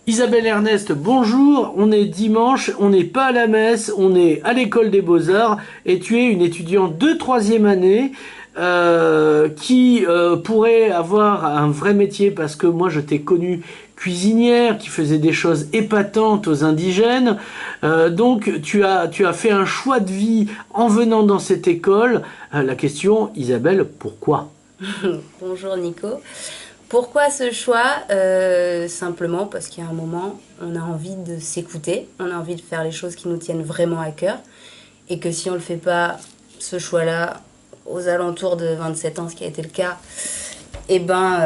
Isabelle Ernest, bonjour, on est dimanche, on n'est pas à la messe, on est à l'école des beaux-arts et tu es une étudiante de troisième année qui pourrait avoir un vrai métier parce que moi je t'ai connue cuisinière qui faisait des choses épatantes aux indigènes. Donc tu as fait un choix de vie en venant dans cette école. La question, Isabelle, pourquoi? Bonjour Nico. Pourquoi ce choix Simplement parce qu'il y a un moment, on a envie de s'écouter, on a envie de faire les choses qui nous tiennent vraiment à cœur, et que si on ne le fait pas, ce choix-là, aux alentours de 27 ans, ce qui a été le cas, eh ben,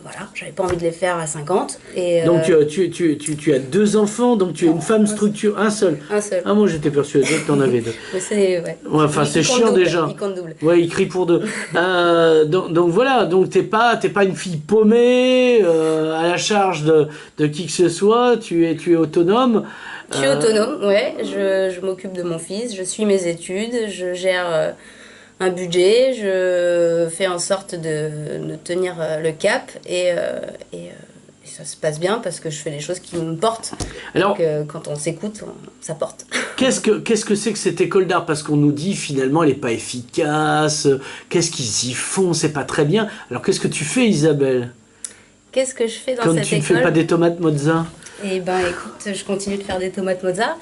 voilà, j'avais pas envie de les faire à 50. Donc tu as deux enfants, donc tu es Non, une femme structure, un seul. un seul. Ah moi j'étais persuadé que tu en avais deux. Mais c'est, ouais. Ouais, enfin c'est Il compte chiant double, déjà. il compte double. Ouais, il crie pour deux. Donc voilà, donc t'es pas une fille paumée à la charge de qui que ce soit. Tu es autonome. Je suis autonome, ouais. Je m'occupe de mon fils, je suis mes études, je gère un budget, je fais en sorte de tenir le cap et ça se passe bien parce que je fais des choses qui me portent et Alors que quand on s'écoute, ça porte. qu'est-ce que c'est que cette école d'art? Parce qu'on nous dit finalement elle est pas efficace. Qu'est-ce qu'ils y font? C'est pas très bien. Alors qu'est-ce que tu fais, Isabelle? Qu'est-ce que je fais dans Quand cette tu ne fais pas école? des tomates mozza? Eh ben écoute, je continue de faire des tomates mozza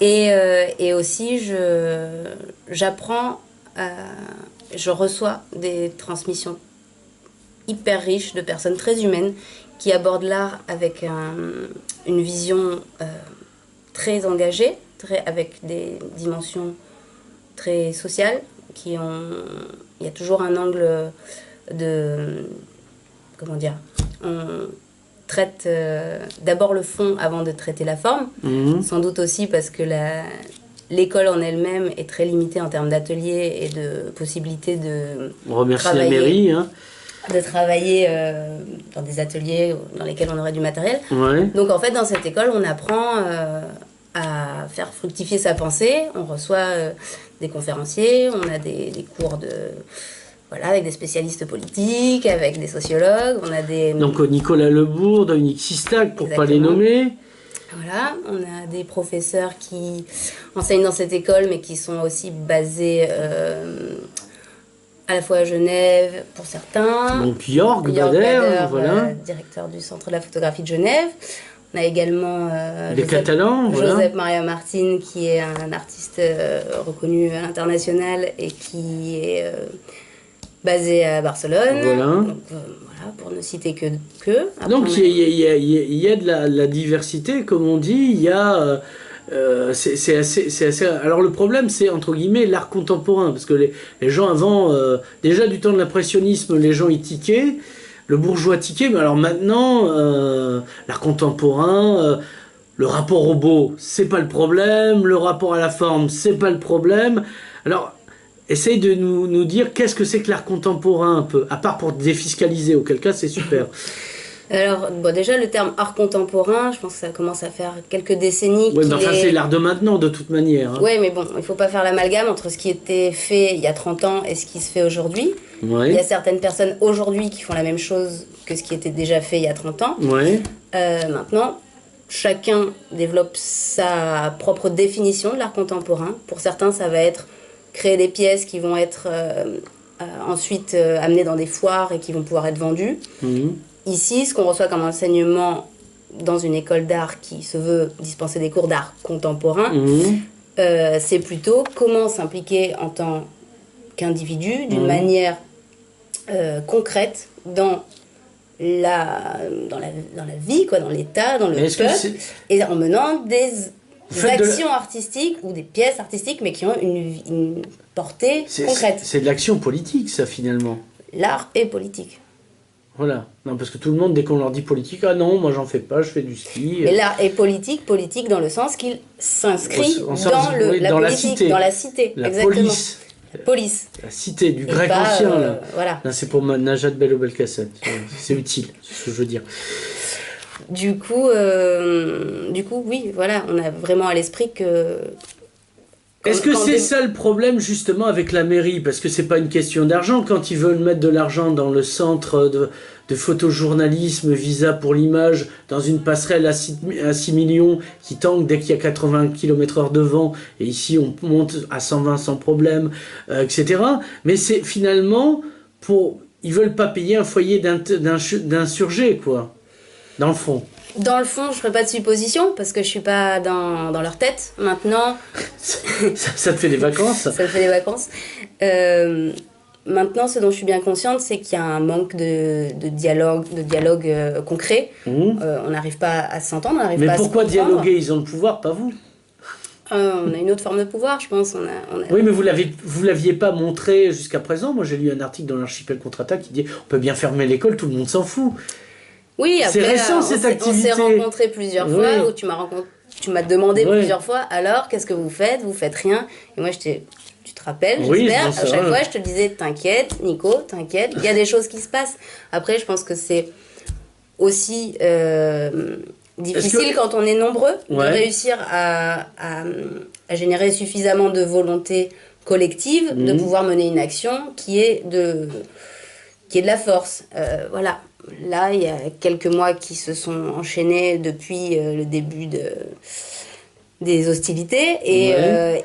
et aussi j'apprends, euh, je reçois des transmissions hyper riche de personnes très humaines qui abordent l'art avec une vision très engagée, avec des dimensions très sociales. Il y a toujours un angle de... Comment dire? On traite d'abord le fond avant de traiter la forme. Mhm. Sans doute aussi parce que l'école en elle-même est très limitée en termes d'ateliers et de possibilités On remercie la travailler mairie, hein. de travailler dans des ateliers dans lesquels on aurait du matériel. Ouais. Donc en fait, dans cette école, on apprend à faire fructifier sa pensée. On reçoit des conférenciers, on a des cours voilà, avec des spécialistes politiques, avec des sociologues, on a des... Donc Nicolas Lebourg, Dominique Sistac, pour pas les Exactement. nommer. Voilà, on a des professeurs qui enseignent dans cette école, mais qui sont aussi basés à la fois à Genève pour certains. Donc Jörg Jörg Bader, Bader, voilà. directeur du Centre de la photographie de Genève. On a également Les Catalans, voilà. Josep Maria Martin, qui est un artiste reconnu à l'international et qui est basé à Barcelone. Voilà. Donc, voilà, pour ne citer que. Après, Donc on a- il y a de la diversité, comme on dit. Il y a c'est assez. Alors le problème, c'est entre guillemets l'art contemporain, parce que les gens avant, déjà du temps de l'impressionnisme, les gens y tiquaient, le bourgeois tiquait, mais alors maintenant, l'art contemporain, le rapport au beau, c'est pas le problème, le rapport à la forme, c'est pas le problème. Alors essaye de nous dire qu'est-ce que c'est que l'art contemporain un peu, à part pour défiscaliser, auquel cas c'est super. Alors, bon, déjà, le terme art contemporain, je pense que ça commence à faire quelques décennies Ouais, mais qu'il enfin est... c'est l'art de maintenant de toute manière, hein. Ouais, mais bon, il faut pas faire l'amalgame entre ce qui était fait il y a 30 ans et ce qui se fait aujourd'hui. Il y a Ouais, certaines personnes aujourd'hui qui font la même chose que ce qui était déjà fait il y a 30 ans. ouais. Maintenant, chacun développe sa propre définition de l'art contemporain. Pour certains, ça va être créer des pièces qui vont être ensuite amenées dans des foires et qui vont pouvoir être vendues. Mhm. Ici, ce qu'on reçoit comme enseignement dans une école d'art qui se veut dispenser des cours d'art contemporain, Mhm. c'est plutôt comment s'impliquer en tant qu'individu d'une Mhm. manière concrète dans la vie, quoi, dans l'état, dans le Mais est-ce que peuple, c'est... et en menant des Faites de la- actions artistiques ou des pièces artistiques, mais qui ont une portée concrète. c'est de l'action politique, ça, finalement. L'art est politique. Voilà. Non, parce que tout le monde, dès qu'on leur dit politique, ah non, moi j'en fais pas, je fais du ski. Mais l'art est politique dans le sens qu'il s'inscrit Au sens, oui, la dans la politique, cité. dans la cité, La exactement. police. Police. La cité, du Et grec pas, ancien, là. voilà. Là, c'est pour Najat Bello-Belkacem. C'est utile, c'est ce que je veux dire. Du coup, oui, voilà, on a vraiment à l'esprit que Est-ce que c'est ça le problème justement avec la mairie? Parce que c'est pas une question d'argent. Quand ils veulent mettre de l'argent dans le centre de photojournalisme, visa pour l'image, dans une passerelle à 6 millions qui tangue dès qu'il y a 80 km/h de vent, et ici on monte à 120 sans problème, etc. Mais c'est finalement ils veulent pas payer un foyer d'insurgés, quoi, dans le fond. Dans le fond, je ferai pas de supposition parce que je suis pas dans leur tête. Maintenant, ça te fait des vacances. Ça me fait des vacances. Maintenant, ce dont je suis bien consciente, c'est qu'il y a un manque de dialogue concret. On n'arrive pas à s'entendre, on n'arrive pas à se comprendre. Mais pourquoi dialoguer? Ils ont le pouvoir, pas vous. On a une autre forme de pouvoir, je pense. Oui, mais vous l'aviez pas montré jusqu'à présent. Moi, j'ai lu un article dans l'Archipel Contre-Attaque qui dit on peut bien fermer l'école, tout le monde s'en fout. Oui, après, c'est récent, cette activité. On s'est rencontrés plusieurs fois, où tu m'as demandé plusieurs fois, alors, qu'est-ce que vous faites? Vous faites rien. Et moi, tu te rappelles, j'espère, à chaque fois, je te disais, t'inquiète, Nico, t'inquiète, il y a des choses qui se passent. Après, je pense que c'est aussi difficile quand on est nombreux de réussir à générer suffisamment de volonté collective, de pouvoir mener une action qui est de la force. Voilà. Là, il y a quelques mois qui se sont enchaînés depuis le début des hostilités. Et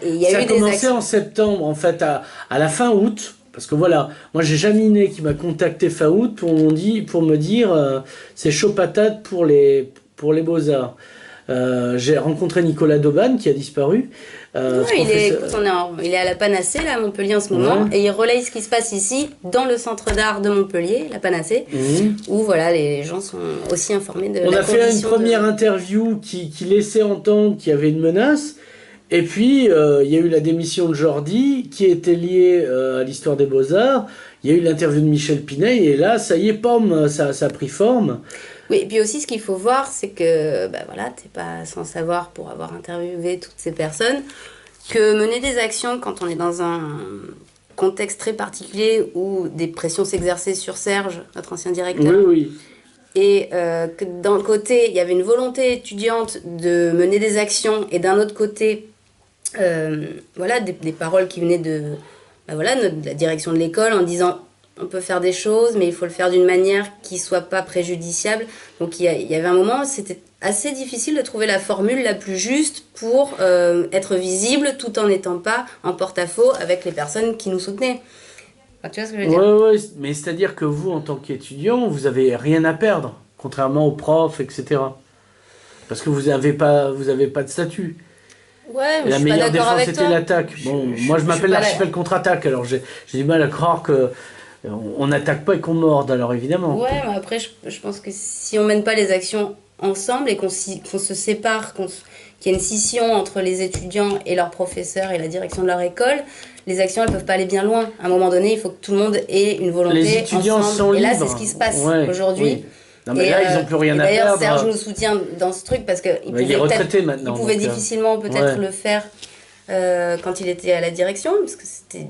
il y a eu des actions. Ça a commencé en septembre, en fait, à la fin août. Parce que voilà, moi j'ai Jaminet qui m'a contacté fin août pour me dire c'est chaud patate pour les Beaux-Arts. J'ai rencontré Nicolas Dauban qui a disparu. Il est à la Panacée là, à Montpellier en ce moment, et il relaye ce qui se passe ici dans le centre d'art de Montpellier, la Panacée, où voilà, les gens sont aussi informés de On a fait une première interview qui laissait entendre qu'il y avait une menace, et puis il y a eu la démission de Jordi qui était liée à l'histoire des Beaux-Arts. Il y a eu l'interview de Michel Pinet, et là ça y est, pomme, ça a pris forme. Oui, et puis aussi ce qu'il faut voir, c'est que voilà, t'es pas sans savoir, pour avoir interviewé toutes ces personnes, que mener des actions quand on est dans un contexte très particulier où des pressions s'exerçaient sur Serge, notre ancien directeur, et que d'un côté il y avait une volonté étudiante de mener des actions, et d'un autre côté voilà, des paroles qui venaient de la direction de l'école en disant on peut faire des choses, mais il faut le faire d'une manière qui ne soit pas préjudiciable. Donc il y avait un moment, c'était assez difficile de trouver la formule la plus juste pour être visible tout en n'étant pas en porte-à-faux avec les personnes qui nous soutenaient. Enfin, tu vois ce que je veux dire? Oui, mais c'est-à-dire que vous, en tant qu'étudiant, vous n'avez rien à perdre, contrairement aux profs, etc. Parce que vous n'avez pas de statut. Ouais, mais la meilleure défense, c'était l'attaque. Bon, moi, je m'appelle l'Archipel Contre-Attaque, alors j'ai du mal à croire que on n'attaque pas et qu'on morde, alors évidemment. Ouais, mais après, je pense que si on mène pas les actions ensemble et qu'on se sépare, qu'il y a une scission entre les étudiants et leurs professeurs et la direction de leur école, les actions, elles peuvent pas aller bien loin. À un moment donné, il faut que tout le monde ait une volonté les étudiants ensemble. Sont et là, libres. C'est ce qui se passe aujourd'hui. Oui. Non, mais là, ils n'ont plus rien à d'ailleurs, perdre. Serge nous soutient dans ce truc parce qu'il pouvait difficilement peut-être le faire quand il était à la direction, parce que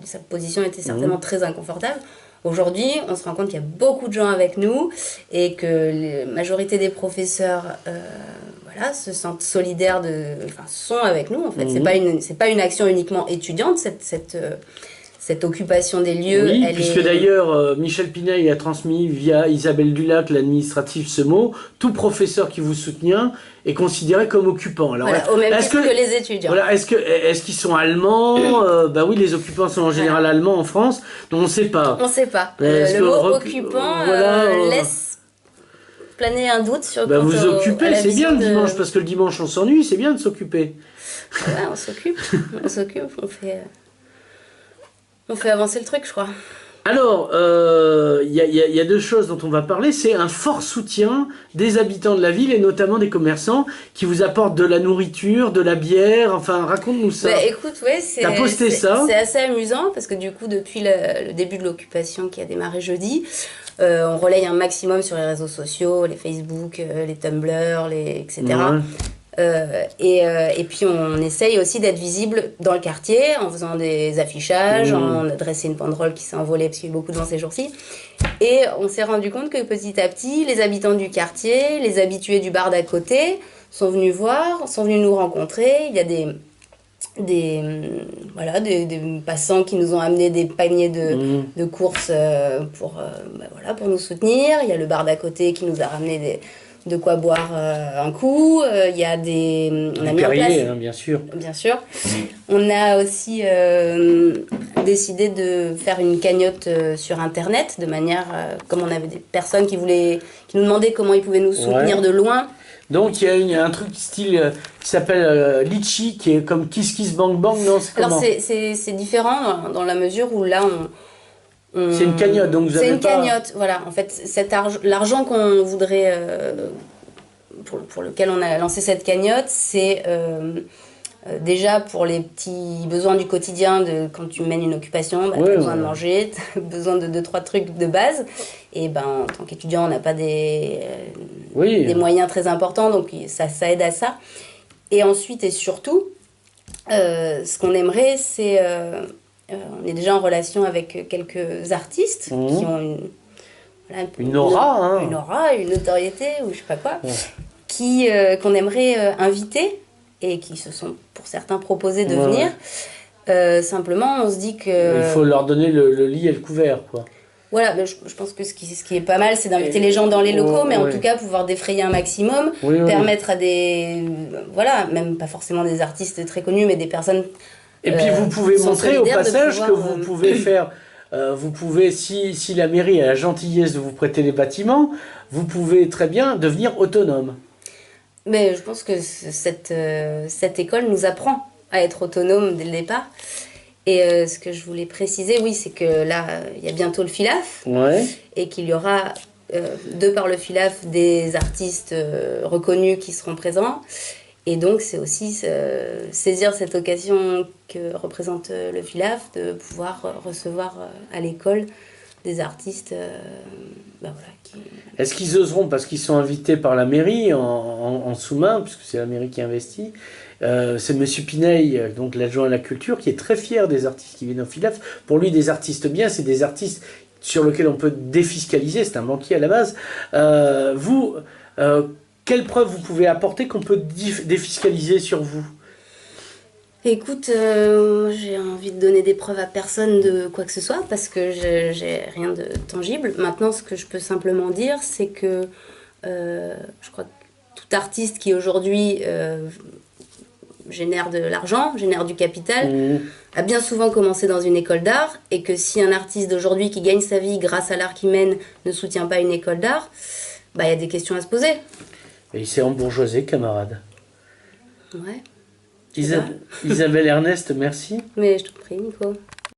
sa position était certainement très inconfortable. Aujourd'hui, on se rend compte qu'il y a beaucoup de gens avec nous et que la majorité des professeurs se sentent solidaires, sont avec nous en fait. C'est pas une action uniquement étudiante, cette occupation des lieux. Oui, puisque d'ailleurs, Michel Pinet a transmis via Isabelle Dulac, l'administratif, ce mot. Tout professeur qui vous soutient est considéré comme occupant. Alors, au même titre que les étudiants. Voilà, est-ce qu'ils sont allemands? Oui, les occupants sont en général allemands en France, donc on ne sait pas. On ne sait pas. Le mot occupant laisse planer un doute sur vous occupez, c'est bien le dimanche, parce que le dimanche on s'ennuie, c'est bien de s'occuper. Ouais, on s'occupe, on fait avancer le truc, je crois. Alors, il y a deux choses dont on va parler. C'est un fort soutien des habitants de la ville et notamment des commerçants qui vous apportent de la nourriture, de la bière. Enfin, raconte-nous ça. Écoute, t'as posté ça. C'est assez amusant parce que du coup, depuis le début de l'occupation qui a démarré jeudi, on relaye un maximum sur les réseaux sociaux, les Facebook, les Tumblr, etc. Et puis on essaye aussi d'être visible dans le quartier en faisant des affichages, en dressant une banderole qui s'est envolée parce qu'il y a eu beaucoup de gens ces jours-ci. Et on s'est rendu compte que petit à petit, les habitants du quartier, les habitués du bar d'à côté sont venus nous rencontrer. Il y a des passants qui nous ont amené des paniers de courses pour nous soutenir. Il y a le bar d'à côté qui nous a ramené de quoi boire un coup. Il y a on a mis en place, hein, bien sûr. Bien sûr. On a aussi décidé de faire une cagnotte sur Internet, de manière, comme on avait des personnes qui nous demandaient comment ils pouvaient nous soutenir de loin. Donc il y a un truc style qui s'appelle Litchi, qui est comme Kiss Kiss Bang Bang, non? Alors c'est différent dans la mesure où là c'est une cagnotte, donc vous avez c'est une cagnotte, voilà. En fait, l'argent qu'on voudrait, pour lequel on a lancé cette cagnotte, c'est déjà pour les petits besoins du quotidien, quand tu mènes une occupation, tu as besoin de manger, tu as besoin de 2-3 trucs de base. Et en tant qu'étudiant, on n'a pas des moyens très importants, donc ça aide à ça. Et ensuite et surtout, ce qu'on aimerait, c'est... on est déjà en relation avec quelques artistes qui ont une aura, une notoriété, ou je sais pas quoi, qu'on aimerait inviter et qui se sont pour certains proposés de venir. Simplement, on se dit que... Il faut leur donner le lit et le couvert, quoi. Voilà, mais je pense que ce qui est pas mal, c'est d'inviter les gens dans les locaux, mais en tout cas pouvoir défrayer un maximum, permettre à même pas forcément des artistes très connus, mais des personnes... Et puis vous pouvez montrer au passage que vous pouvez faire... vous pouvez, si la mairie a la gentillesse de vous prêter les bâtiments, vous pouvez très bien devenir autonome. Mais je pense que cette école nous apprend à être autonome dès le départ. Et ce que je voulais préciser, c'est que là, il y a bientôt le FILAF. Et qu'il y aura, de par le FILAF, des artistes reconnus qui seront présents. Et donc, c'est aussi saisir cette occasion que représente le FILAF de pouvoir recevoir à l'école des artistes Est-ce qu'ils oseront, parce qu'ils sont invités par la mairie en sous-main, puisque c'est la mairie qui investit, c'est Monsieur Pineil, donc l'adjoint à la culture, qui est très fier des artistes qui viennent au FILAF. Pour lui, des artistes bien, c'est des artistes sur lesquels on peut défiscaliser, c'est un banquier à la base. Quelles preuves vous pouvez apporter qu'on peut défiscaliser sur vous? Écoute, j'ai envie de donner des preuves à personne de quoi que ce soit, parce que j'ai rien de tangible. Maintenant, ce que je peux simplement dire, c'est que je crois que tout artiste qui aujourd'hui génère de l'argent, génère du capital, a bien souvent commencé dans une école d'art, et que si un artiste d'aujourd'hui qui gagne sa vie grâce à l'art qu'il mène ne soutient pas une école d'art, il y a des questions à se poser. Et il s'est embourgeoisé, camarade. Ouais. Isabelle Ernest, merci. Mais je t'en prie, Nico.